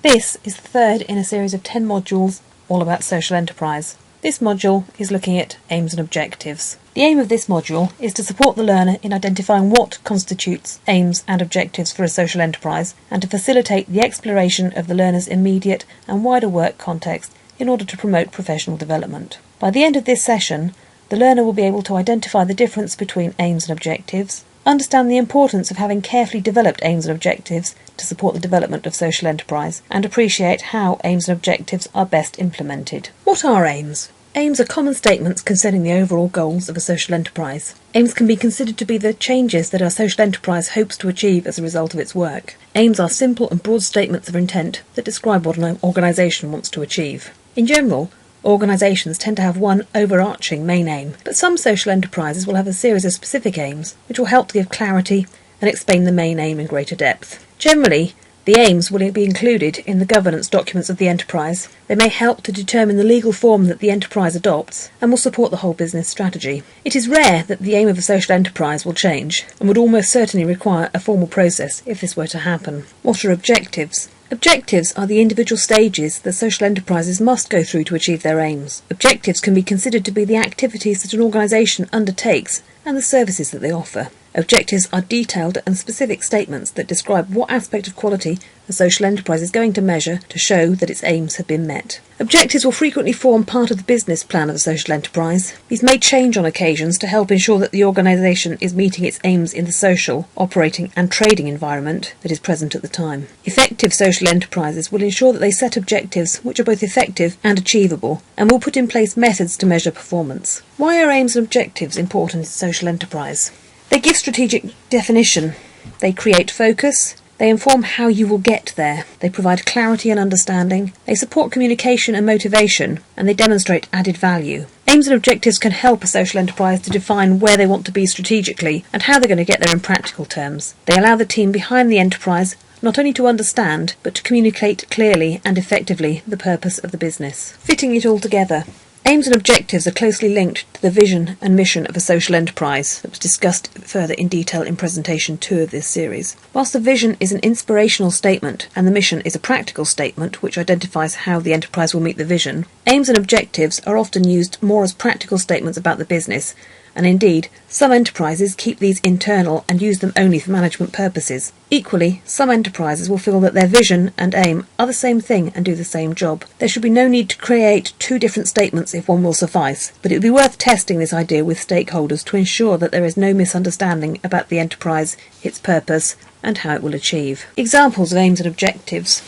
This is the third in a series of 10 modules all about social enterprise. This module is looking at aims and objectives. The aim of this module is to support the learner in identifying what constitutes aims and objectives for a social enterprise and to facilitate the exploration of the learner's immediate and wider work context in order to promote professional development. By the end of this session, the learner will be able to identify the difference between aims and objectives, understand the importance of having carefully developed aims and objectives to support the development of social enterprise, and appreciate how aims and objectives are best implemented. What are aims? Aims are common statements concerning the overall goals of a social enterprise. Aims can be considered to be the changes that our social enterprise hopes to achieve as a result of its work. Aims are simple and broad statements of intent that describe what an organisation wants to achieve. In general, organisations tend to have one overarching main aim, but some social enterprises will have a series of specific aims, which will help to give clarity and explain the main aim in greater depth. Generally, the aims will be included in the governance documents of the enterprise. They may help to determine the legal form that the enterprise adopts and will support the whole business strategy. It is rare that the aim of a social enterprise will change and would almost certainly require a formal process if this were to happen. What are objectives? Objectives are the individual stages that social enterprises must go through to achieve their aims. Objectives can be considered to be the activities that an organisation undertakes and the services that they offer. Objectives are detailed and specific statements that describe what aspect of quality a social enterprise is going to measure to show that its aims have been met. Objectives will frequently form part of the business plan of a social enterprise. These may change on occasions to help ensure that the organisation is meeting its aims in the social, operating and trading environment that is present at the time. Effective social enterprises will ensure that they set objectives which are both effective and achievable, and will put in place methods to measure performance. Why are aims and objectives important in social enterprise? They give strategic definition, they create focus, they inform how you will get there, they provide clarity and understanding, they support communication and motivation, and they demonstrate added value. Aims and objectives can help a social enterprise to define where they want to be strategically and how they're going to get there in practical terms. They allow the team behind the enterprise not only to understand, but to communicate clearly and effectively the purpose of the business. Fitting it all together. Aims and objectives are closely linked to the vision and mission of a social enterprise that was discussed further in detail in presentation 2 of this series. Whilst the vision is an inspirational statement and the mission is a practical statement which identifies how the enterprise will meet the vision, aims and objectives are often used more as practical statements about the business, and indeed, some enterprises keep these internal and use them only for management purposes. Equally, some enterprises will feel that their vision and aim are the same thing and do the same job. There should be no need to create 2 different statements if one will suffice, but it would be worth testing this idea with stakeholders to ensure that there is no misunderstanding about the enterprise, its purpose, and how it will achieve. Examples of aims and objectives.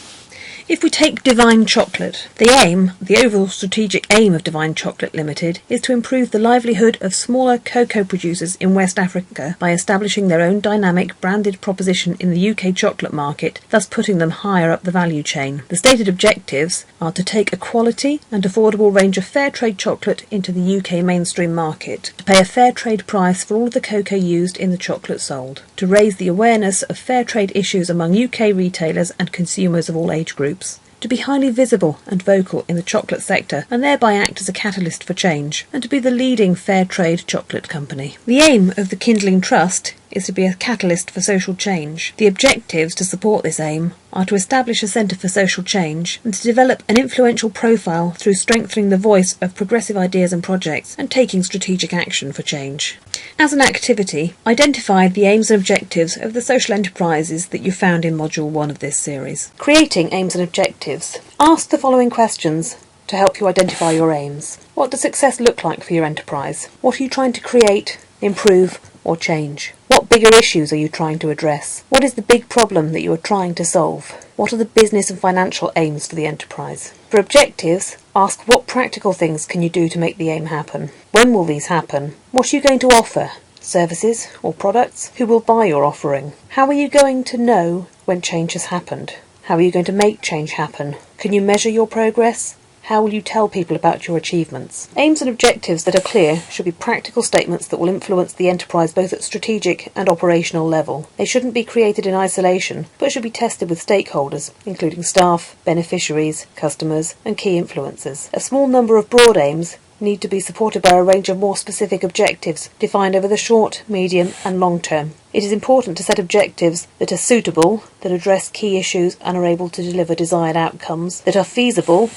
If we take Divine Chocolate, the overall strategic aim of Divine Chocolate Limited is to improve the livelihood of smaller cocoa producers in West Africa by establishing their own dynamic branded proposition in the UK chocolate market, thus putting them higher up the value chain. The stated objectives are to take a quality and affordable range of fair trade chocolate into the UK mainstream market, to pay a fair trade price for all of the cocoa used in the chocolate sold, to raise the awareness of fair trade issues among UK retailers and consumers of all age groups, to be highly visible and vocal in the chocolate sector and thereby act as a catalyst for change, and to be the leading fair trade chocolate company. The aim of the Kindling Trust is to be a catalyst for social change. The objectives to support this aim are to establish a centre for social change and to develop an influential profile through strengthening the voice of progressive ideas and projects and taking strategic action for change. As an activity, identify the aims and objectives of the social enterprises that you found in Module 1 of this series. Creating aims and objectives. Ask the following questions to help you identify your aims. What does success look like for your enterprise? What are you trying to create, improve, or change? What bigger issues are you trying to address? What is the big problem that you are trying to solve? What are the business and financial aims for the enterprise? For objectives, ask what practical things can you do to make the aim happen? When will these happen? What are you going to offer? Services or products? Who will buy your offering? How are you going to know when change has happened? How are you going to make change happen? Can you measure your progress? How will you tell people about your achievements? Aims and objectives that are clear should be practical statements that will influence the enterprise both at strategic and operational level. They shouldn't be created in isolation, but should be tested with stakeholders, including staff, beneficiaries, customers, and key influencers. A small number of broad aims need to be supported by a range of more specific objectives defined over the short, medium, and long term. It is important to set objectives that are suitable, that address key issues and are able to deliver desired outcomes, that are feasible,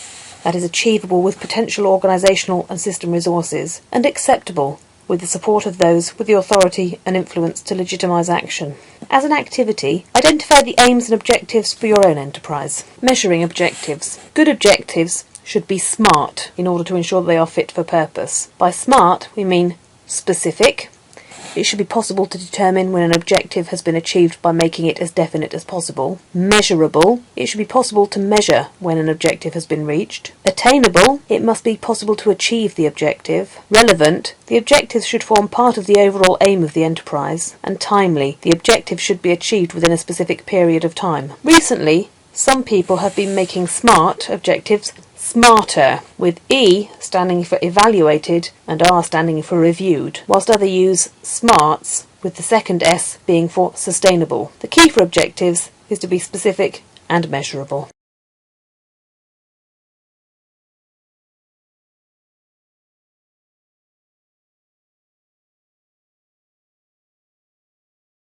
that is achievable with potential organisational and system resources, and acceptable, with the support of those with the authority and influence to legitimise action. As an activity, identify the aims and objectives for your own enterprise. Measuring objectives. Good objectives should be SMART in order to ensure they are fit for purpose. By SMART, we mean specific. It should be possible to determine when an objective has been achieved by making it as definite as possible. Measurable. It should be possible to measure when an objective has been reached. Attainable. It must be possible to achieve the objective. Relevant. The objectives should form part of the overall aim of the enterprise. And timely. The objective should be achieved within a specific period of time. Recently, some people have been making SMART objectives smarter, with E standing for evaluated and R standing for reviewed, whilst others use SMARTs, with the second S being for sustainable. The key for objectives is to be specific and measurable.